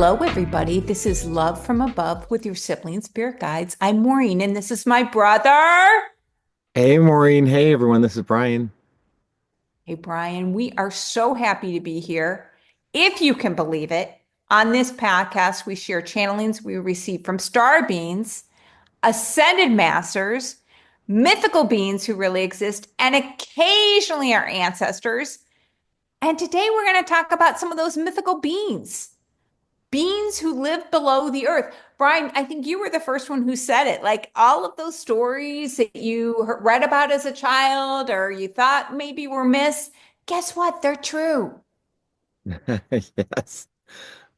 Hello, everybody. This is Love from Above with your Sibling Spirit Guides. I'm Maureen, and this is my brother. Hey Maureen, hey everyone, this is Brian. Hey, Brian, we are so happy to be here. If you can believe it, on this podcast, we share channelings we receive from star beings, ascended masters, mythical beings who really exist, and occasionally our ancestors. And today we're going to talk about some of those mythical beings who live below the earth. Brian, I think you were the first one who said it. Like all of those stories that you read about as a child or you thought maybe were myths, guess what? They're true. Yes.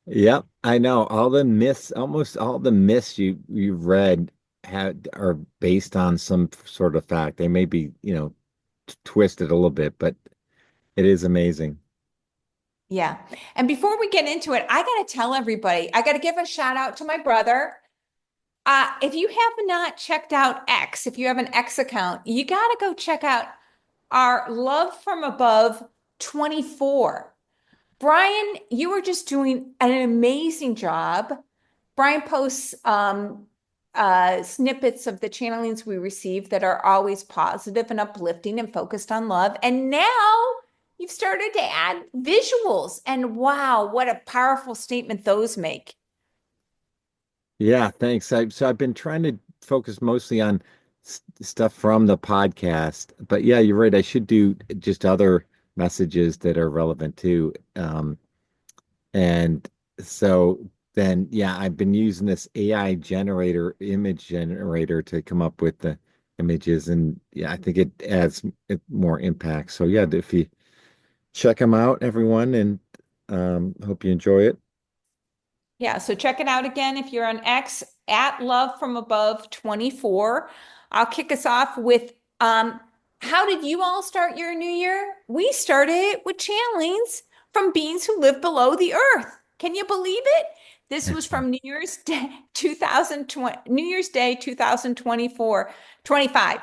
Yep, I know. All the myths, almost all the myths you've read are based on some sort of fact. They may be, twisted a little bit, but it is amazing. Yeah. And before we get into it, I got to tell everybody, I got to give a shout out to my brother. If you have not checked out X, if you have an X account, you got to go check out our Love from Above 24. Brian, you were just doing an amazing job. Brian posts snippets of the channelings we receive that are always positive and uplifting and focused on love. And now you've started to add visuals. And wow, what a powerful statement those make. Yeah, thanks. I've been trying to focus mostly on stuff from the podcast, but yeah, you're right. I should do just other messages that are relevant too. And so then, yeah, I've been using this AI image generator to come up with the images. And yeah, I think it adds more impact. So yeah, if you check them out, everyone, and hope you enjoy it. Yeah, so check it out again if you're on X at Love from Above 24. I'll kick us off with how did you all start your new year? We started it with channelings from beings who live below the earth. Can you believe it? This was from New Year's Day 2020, New Year's Day 2024, 25.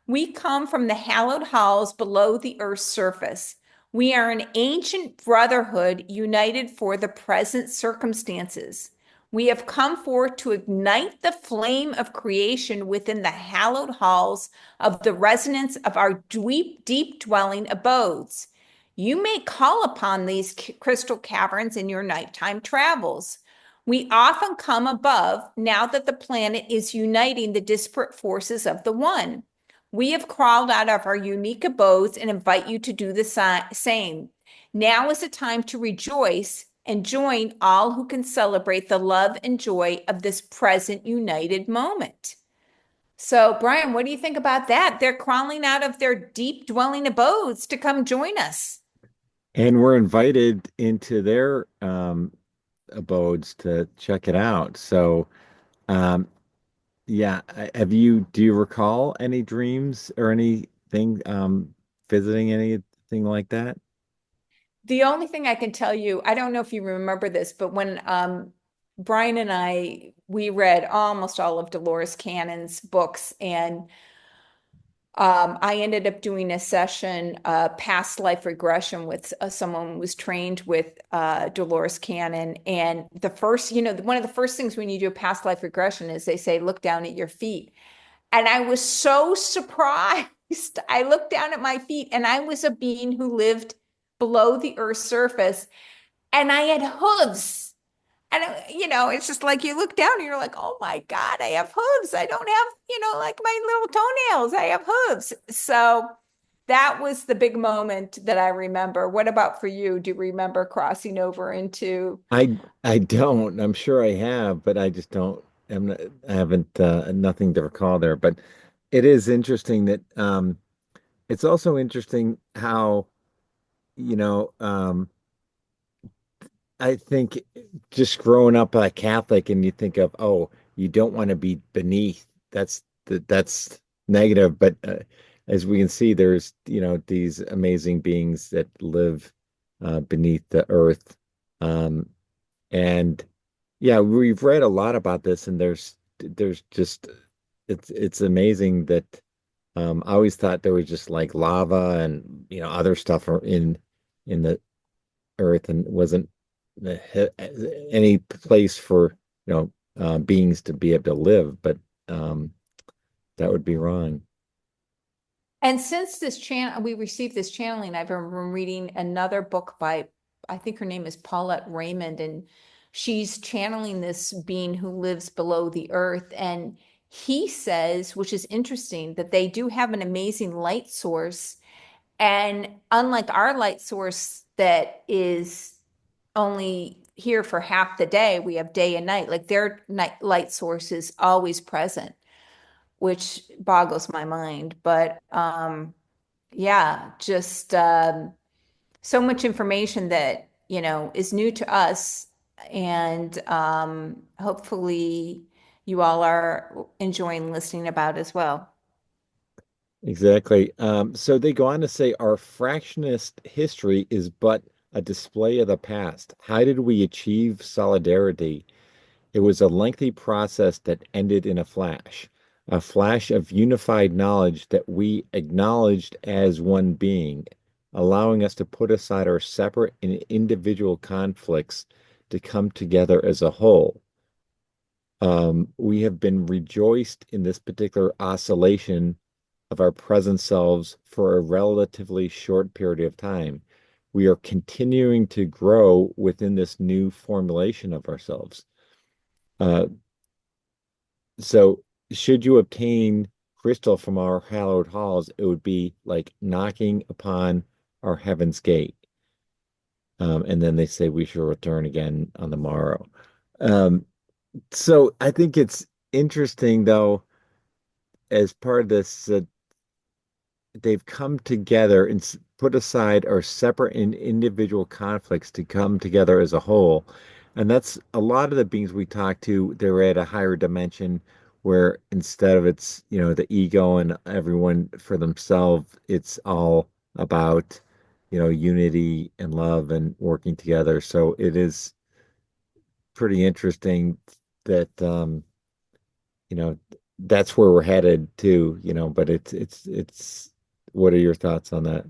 We come from the hallowed halls below the earth's surface. We are an ancient brotherhood united for the present circumstances. We have come forth to ignite the flame of creation within the hallowed halls of the resonance of our deep dwelling abodes. You may call upon these crystal caverns in your nighttime travels. We often come above now that the planet is uniting the disparate forces of the one. We have crawled out of our unique abodes and invite you to do the same. Now is the time to rejoice and join all who can celebrate the love and joy of this present united moment. So, Brian, what do you think about that? They're crawling out of their deep dwelling abodes to come join us. And we're invited into their abodes to check it out. So, um, yeah, do you recall any dreams or anything, visiting anything like that? The only thing I can tell you, I don't know if you remember this, but when Brian and we read almost all of Dolores Cannon's books, and I ended up doing a session, past life regression with someone who was trained with Dolores Cannon. And the first, one of the first things when you do a past life regression is they say, look down at your feet. And I was so surprised. I looked down at my feet and I was a being who lived below the earth's surface and I had hooves. And, it's just like you look down and you're like, oh my God, I have hooves. I don't have, like my little toenails. I have hooves. So that was the big moment that I remember. What about for you? Do you remember crossing over into? I don't. I'm sure I have, but I just don't. I haven't nothing to recall there. But it is interesting that it's also interesting how, you know, I think just growing up a Catholic and you think of, oh, you don't want to be beneath. That's negative. But as we can see, there's, these amazing beings that live beneath the earth. Um, and yeah, we've read a lot about this, and there's just it's amazing that I always thought there was just like lava and other stuff in the earth, and it wasn't. any place for beings to be able to live, but um, that would be wrong. And since this channel, we received this channeling, I've been reading another book by, I think her name is Paulette Raymond, and she's channeling this being who lives below the earth. And he says, which is interesting, that they do have an amazing light source. And unlike our light source that is only here for half the day, we have day and night, like their night light source is always present, which boggles my mind. But yeah, just so much information that, is new to us. And hopefully you all are enjoying listening about as well. Exactly. So they go on to say our fractionist history is but a display of the past. How did we achieve solidarity? It was a lengthy process that ended in a flash of unified knowledge that we acknowledged as one being, allowing us to put aside our separate and individual conflicts to come together as a whole. We have been rejoiced in this particular oscillation of our present selves for a relatively short period of time. We are continuing to grow within this new formulation of ourselves. Uh, so, should you obtain crystal from our hallowed halls, it would be like knocking upon our heaven's gate. And then they say we shall return again on the morrow. Um, so I think it's interesting, though, as part of this, they've come together and put aside our separate and individual conflicts to come together as a whole. And that's a lot of the beings we talk to, they're at a higher dimension where instead of the ego and everyone for themselves, it's all about, unity and love and working together. So it is pretty interesting that you know, that's where we're headed to, but it's what are your thoughts on that?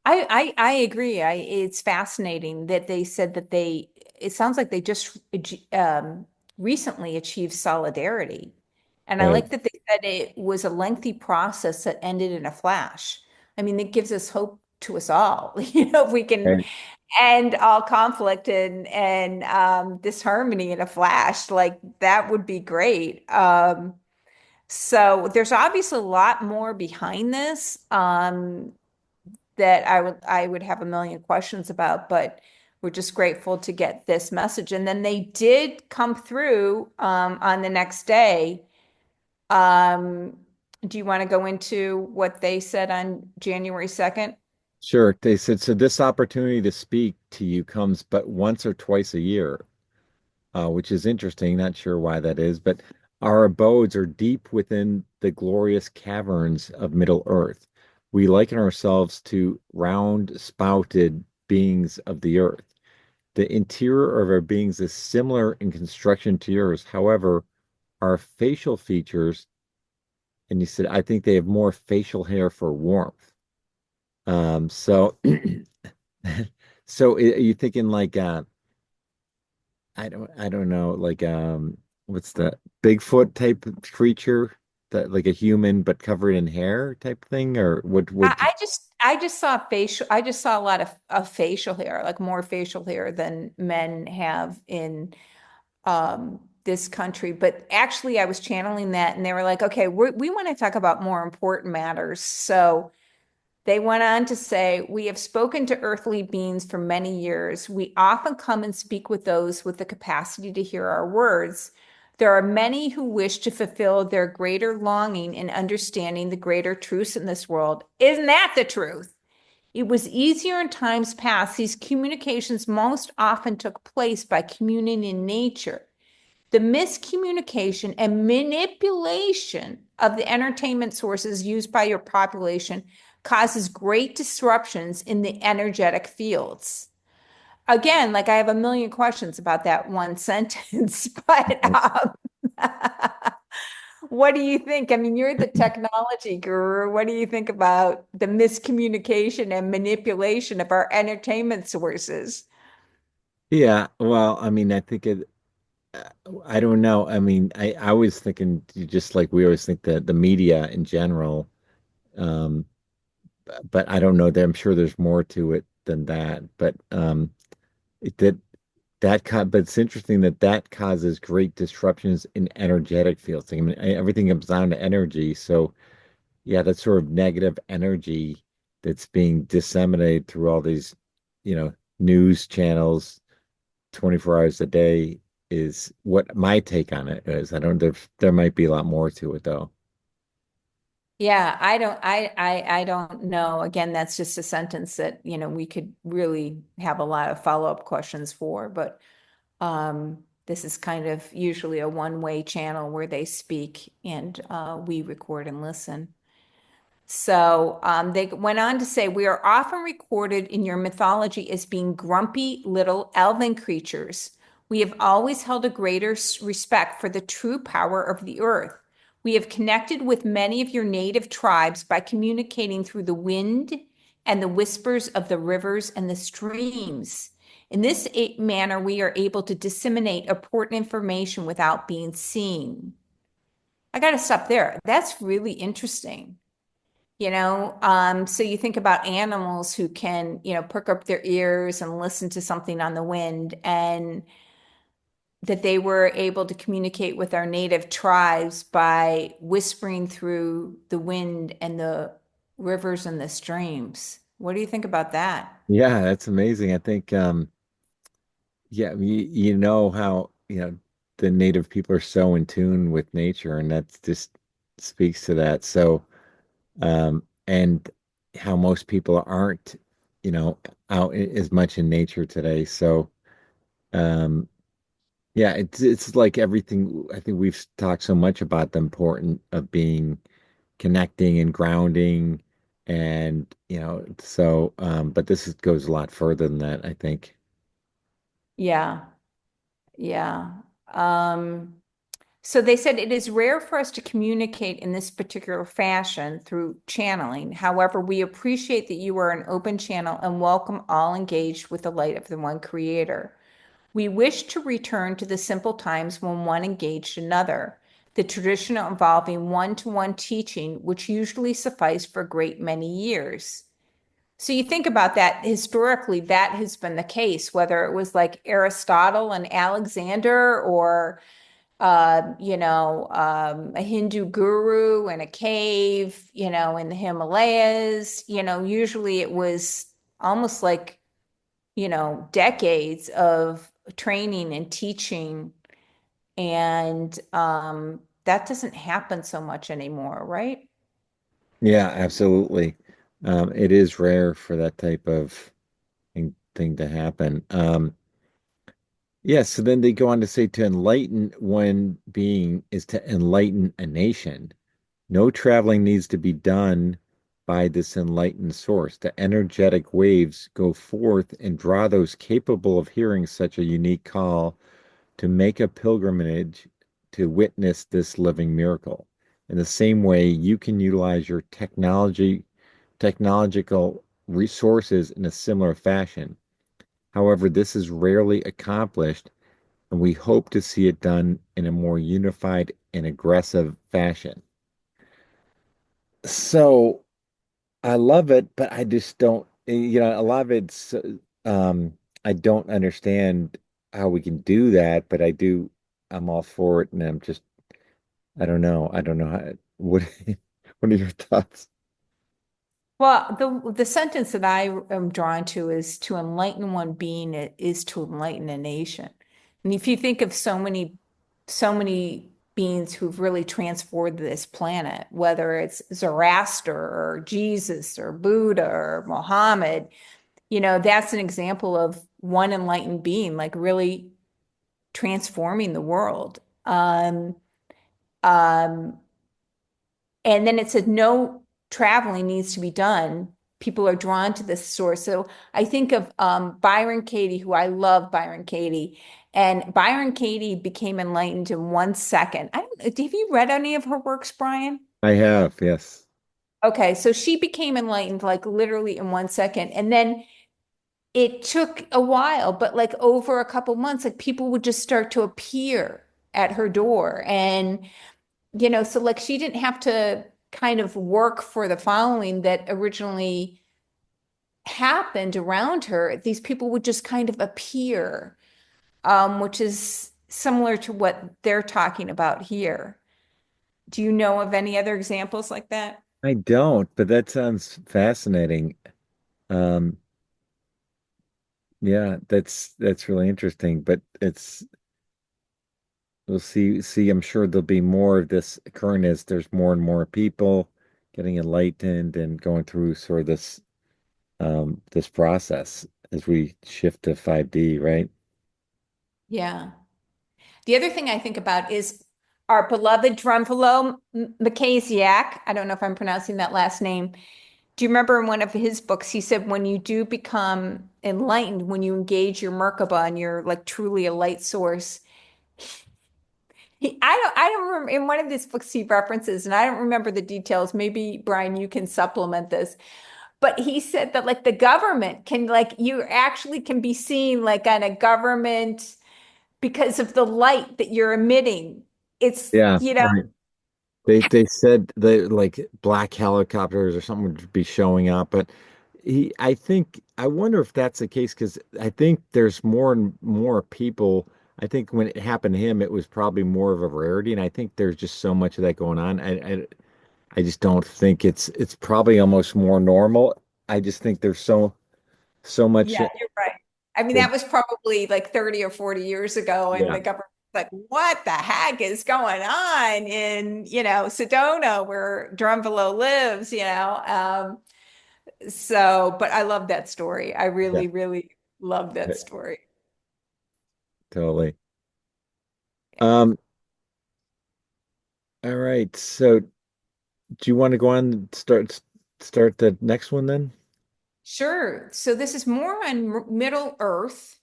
I agree. It's fascinating that they said that it sounds like they just recently achieved solidarity. And I Right. like that they said it was a lengthy process that ended in a flash. I mean, it gives us hope to us all, if we can Right. end all conflict and disharmony in a flash, like that would be great. So there's obviously a lot more behind this. That I would have a million questions about, but we're just grateful to get this message. And then they did come through on the next day. Um, do you want to go into what they said on January 2nd? Sure. They said, so this opportunity to speak to you comes but once or twice a year, which is interesting. Not sure why that is, but our abodes are deep within the glorious caverns of Middle Earth. We liken ourselves to round, spouted beings of the earth. The interior of our beings is similar in construction to yours. However, our facial features, and you said, I think they have more facial hair for warmth. So, so are you thinking like, I don't know, like, what's the Bigfoot type of creature that like a human but covered in hair type thing, or I, would I just I just saw facial. I just saw a lot of facial hair, like more facial hair than men have in this country. But actually, I was channeling that, and they were like, "Okay, we want to talk about more important matters." So they went on to say, "We have spoken to earthly beings for many years. We often come and speak with those with the capacity to hear our words. There are many who wish to fulfill their greater longing in understanding the greater truths in this world." Isn't that the truth? It was easier in times past. These communications most often took place by communing in nature. The miscommunication and manipulation of the entertainment sources used by your population causes great disruptions in the energetic fields. Again, like I have a million questions about that one sentence, but what do you think? I mean, you're the technology guru. What do you think about the miscommunication and manipulation of our entertainment sources? Yeah, well, I mean, I think I don't know. I mean, I was thinking just like we always think that the media in general, um, but I don't know that I'm sure there's more to it than that. But it, that but it's interesting that that causes great disruptions in energetic fields. I mean, everything comes down to energy. So yeah, that sort of negative energy that's being disseminated through all these, news channels 24 hours a day is what my take on it is. I don't there might be a lot more to it though. Yeah, I don't know. Again, that's just a sentence that, we could really have a lot of follow-up questions for, but this is kind of usually a one-way channel where they speak and we record and listen. So they went on to say, we are often recorded in your mythology as being grumpy little elven creatures. We have always held a greater respect for the true power of the earth. We have connected with many of your native tribes by communicating through the wind and the whispers of the rivers and the streams. In this manner, we are able to disseminate important information without being seen. I got to stop there. That's really interesting. So you think about animals who can, perk up their ears and listen to something on the wind, and that they were able to communicate with our native tribes by whispering through the wind and the rivers and the streams. What do you think about that? Yeah, that's amazing. I think yeah, you know how, the native people are so in tune with nature and that just speaks to that. So and how most people aren't, you know, out as much in nature today. So um yeah, it's like everything. I think we've talked so much about the importance of being connecting and grounding and but goes a lot further than that, I think. Yeah, yeah. Um, So they said it is rare for us to communicate in this particular fashion through channeling. However, we appreciate that you are an open channel and welcome all engaged with the light of the one creator. We wish to return to the simple times when one engaged another, the tradition involving one-to-one teaching, which usually sufficed for a great many years. So you think about that historically, that has been the case, whether it was like Aristotle and Alexander or a Hindu guru in a cave, in the Himalayas. Usually it was almost like, decades of training and teaching. And that doesn't happen so much anymore, right? Yeah, absolutely. It is rare for that type of thing to happen. Yeah, so then they go on to say to enlighten one being is to enlighten a nation. No traveling needs to be done by this enlightened source. The energetic waves go forth and draw those capable of hearing such a unique call to make a pilgrimage to witness this living miracle. In the same way, you can utilize your technological resources in a similar fashion. However, this is rarely accomplished, and we hope to see it done in a more unified and aggressive fashion. So I love it, but I just don't, a lot of it's, I don't understand how we can do that, but I'm all for it, and I don't know what, what are your thoughts? Well, the sentence that I am drawn to is to enlighten one being is to enlighten a nation. And if you think of so many beings who've really transformed this planet, whether it's Zoroaster or Jesus or Buddha or Mohammed, that's an example of one enlightened being, like really transforming the world. Um, and then it said no traveling needs to be done. People are drawn to this source. So I think of Byron Katie, who I love Byron Katie. And Byron Katie became enlightened in 1 second. Have you read any of her works, Brian? I have, yes. Okay, so she became enlightened like literally in 1 second. And then it took a while, but like over a couple months, like people would just start to appear at her door. And, so like she didn't have to kind of work for the following that originally happened around her. These people would just kind of appear, which is similar to what they're talking about here. Do you know of any other examples like that? I don't, but that sounds fascinating. Um, yeah, that's really interesting, but we'll see, I'm sure there'll be more of this occurring as there's more and more people getting enlightened and going through sort of this process as we shift to 5D, right? Yeah. The other thing I think about is our beloved Drunvalo Makaziak. I don't know if I'm pronouncing that last name. Do you remember in one of his books, he said when you do become enlightened, when you engage your Merkaba and you're like truly a light source, I don't remember in one of these books he references, and I don't remember the details. Maybe Brian, you can supplement this. But he said that like the government can like you actually can be seen like on a government because of the light that you're emitting. It's, Yeah, right. They said that like black helicopters or something would be showing up, but I think I wonder if that's the case because I think there's more and more people. I think when it happened to him, it was probably more of a rarity, and I think there's just so much of that going on. I just don't think it's probably almost more normal. I just think there's so much. yeah, you're right. I mean, that was probably like 30 or 40 years ago, and Yeah, the government was like, what the heck is going on in, Sedona where Drunvalo lives, So, but I love that story. I yeah, really, really love that story. totally. Um, all right. So, do you want to go on and start the next one then? Sure. So this is more on Middle Earth,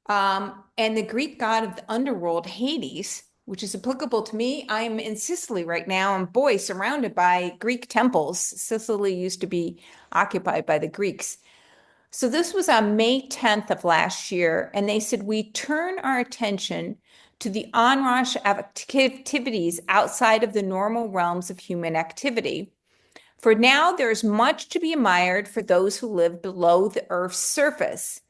and the Greek god of the underworld, Hades, which is applicable to me. I'm in Sicily right now, and boy, surrounded by Greek temples. Sicily used to be occupied by the Greeks. So this was on May 10th of last year, and they said we turn our attention to the onrush of activities outside of the normal realms of human activity. For now, there is much to be admired for those who live below the earth's surface.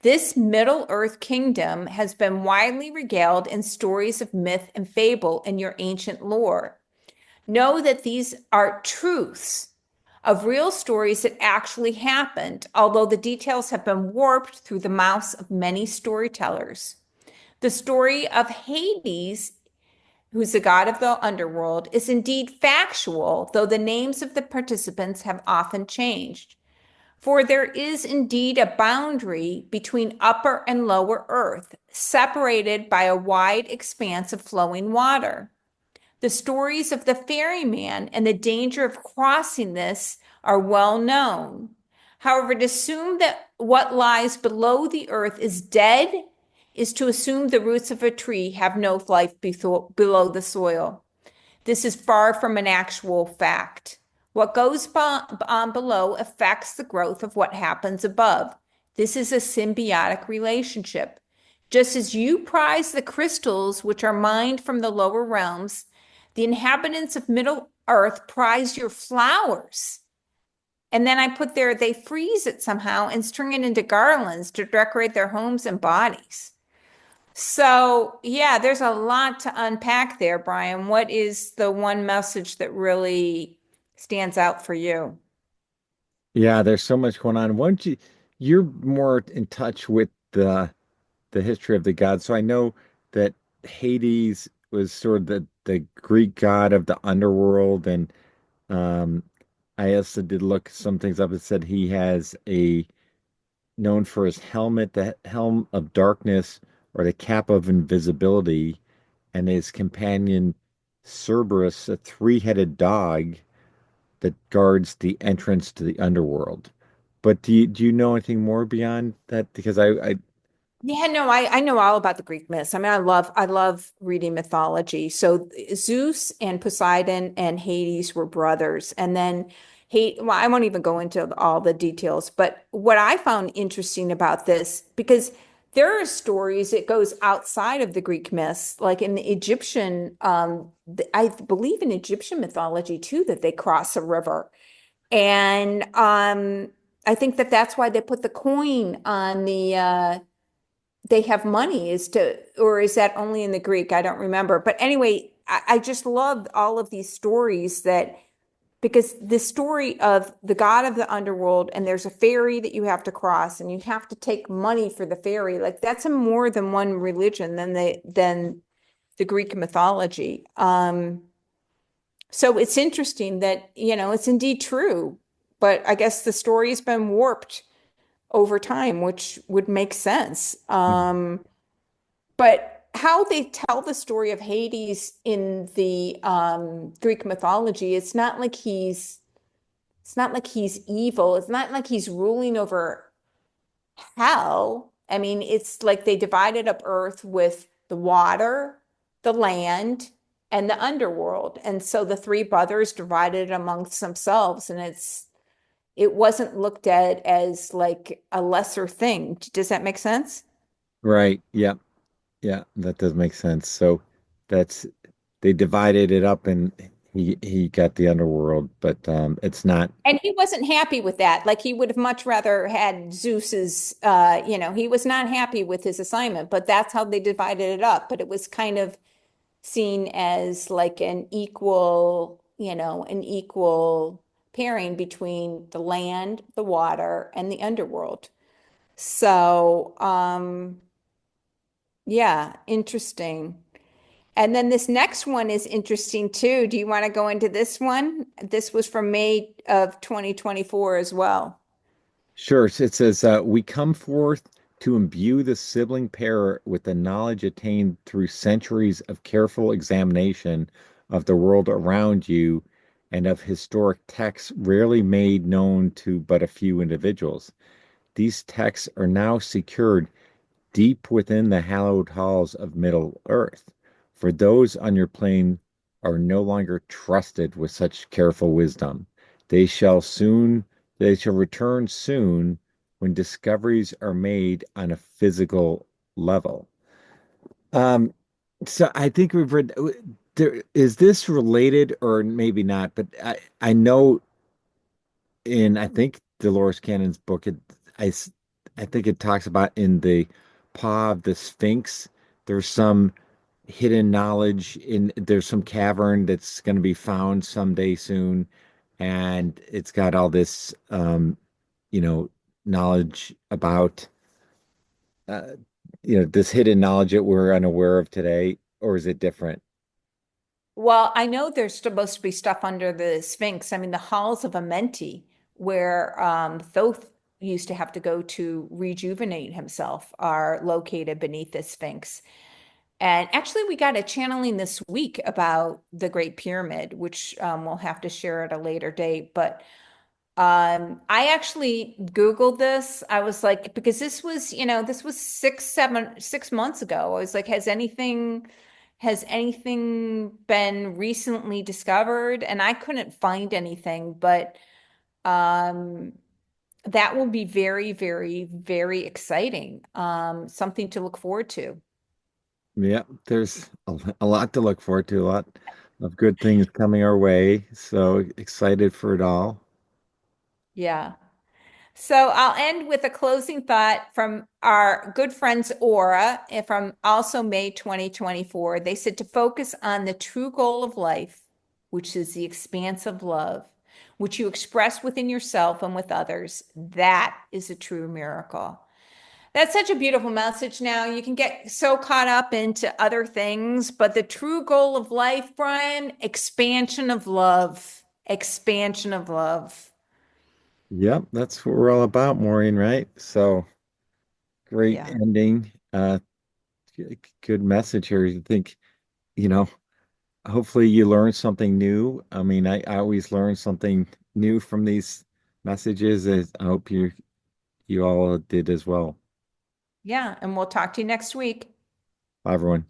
This Middle Earth kingdom has been widely regaled in stories of myth and fable in your ancient lore. Know that these are truths of real stories that actually happened, although the details have been warped through the mouths of many storytellers. The story of Hades, who's the god of the underworld, is indeed factual, though the names of the participants have often changed. For there is indeed a boundary between upper and lower earth, separated by a wide expanse of flowing water. The stories of the ferryman and the danger of crossing this are well known. However, to assume that what lies below the earth is dead is to assume the roots of a tree have no life below the soil. This is far from an actual fact. What goes on below affects the growth of what happens above. This is a symbiotic relationship. Just as you prize the crystals which are mined from the lower realms, the inhabitants of Middle Earth prize your flowers. And then I put there, they freeze it somehow and string it into garlands to decorate their homes and bodies. So, yeah, there's a lot to unpack there, Brian. What is the one message that really stands out for you? Yeah, there's so much going on. You're more in touch with the history of the gods. So I know that Hades was sort of the Greek god of the underworld, and um, I also did look some things up. It said he has a known for his helmet, the helm of darkness, or the cap of invisibility, and his companion Cerberus, a three-headed dog that guards the entrance to the underworld. But do you know anything more beyond that? Because I Yeah, no, I know all about the Greek myths. I mean, I love reading mythology. So Zeus and Poseidon and Hades were brothers. And then hate, well, I won't even go into all the details, but what I found interesting about this, because there are stories that goes outside of the Greek myths, like in the Egyptian, I believe in Egyptian mythology too, that they cross a river. And I think that that's why they put the coin on they have money is to, or is that only in the Greek? I don't remember. But anyway, I just love all of these stories that, because the story of the god of the underworld, and there's a ferry that you have to cross, and you have to take money for the ferry. Like that's a more than one religion than the Greek mythology. So it's interesting that, it's indeed true, but I guess the story has been warped over time, which would make sense. But how they tell the story of Hades in the Greek mythology, it's not like he's evil. It's not like he's ruling over hell. I mean, it's like they divided up Earth with the water, the land, and the underworld. And so the three brothers divided it amongst themselves, and it wasn't looked at as like a lesser thing. Does that make sense? Right. Yeah. Yeah. That does make sense. So that's they divided it up and he got the underworld, but it's not And he wasn't happy with that. Like he would have much rather had Zeus's, he was not happy with his assignment, but that's how they divided it up. But it was kind of seen as like an equal pairing between the land, the water, and the underworld. So, yeah, interesting. And then this next one is interesting too. Do you want to go into this one? This was from May of 2024 as well. sure. It says, we come forth to imbue the sibling pair with the knowledge attained through centuries of careful examination of the world around you and of historic texts rarely made known to but a few individuals. These texts are now secured deep within the hallowed halls of Middle Earth, for those on your plane are no longer trusted with such careful wisdom. They shall soon, they shall return soon when discoveries are made on a physical level. Um, so I think we've read, is this related or maybe not? But I know I think Dolores Cannon's book, I think it talks about in the paw of the Sphinx, there's some hidden knowledge there's some cavern that's going to be found someday soon, and it's got all this, you know, knowledge about, uh, this hidden knowledge that we're unaware of today, or is it different? Well, I know there's supposed to be stuff under the Sphinx. I mean, the halls of Amenti, where Thoth used to have to go to rejuvenate himself, are located beneath the Sphinx. And actually, we got a channeling this week about the Great Pyramid, which we'll have to share at a later date. But I actually Googled this. I was like, because this was 6 months ago. I was like, has anything been recently discovered? And I couldn't find anything, but um, that will be very, very, very exciting. Something to look forward to. Yeah, there's a lot to look forward to, a lot of good things coming our way. So excited for it all. Yeah. So I'll end with a closing thought from our good friends Aura from also May 2024. They said to focus on the true goal of life, which is the expanse of love, which you express within yourself and with others. That is a true miracle. That's such a beautiful message now. You can get so caught up into other things, but the true goal of life, Brian, expansion of love, expansion of love. Yep, that's what we're all about, Maureen, right? So great Yeah. ending. Good message here. You think, you know, hopefully you learn something new. I mean, I always learn something new from these messages. I hope you all did as well. Yeah. And we'll talk to you next week. Bye, everyone.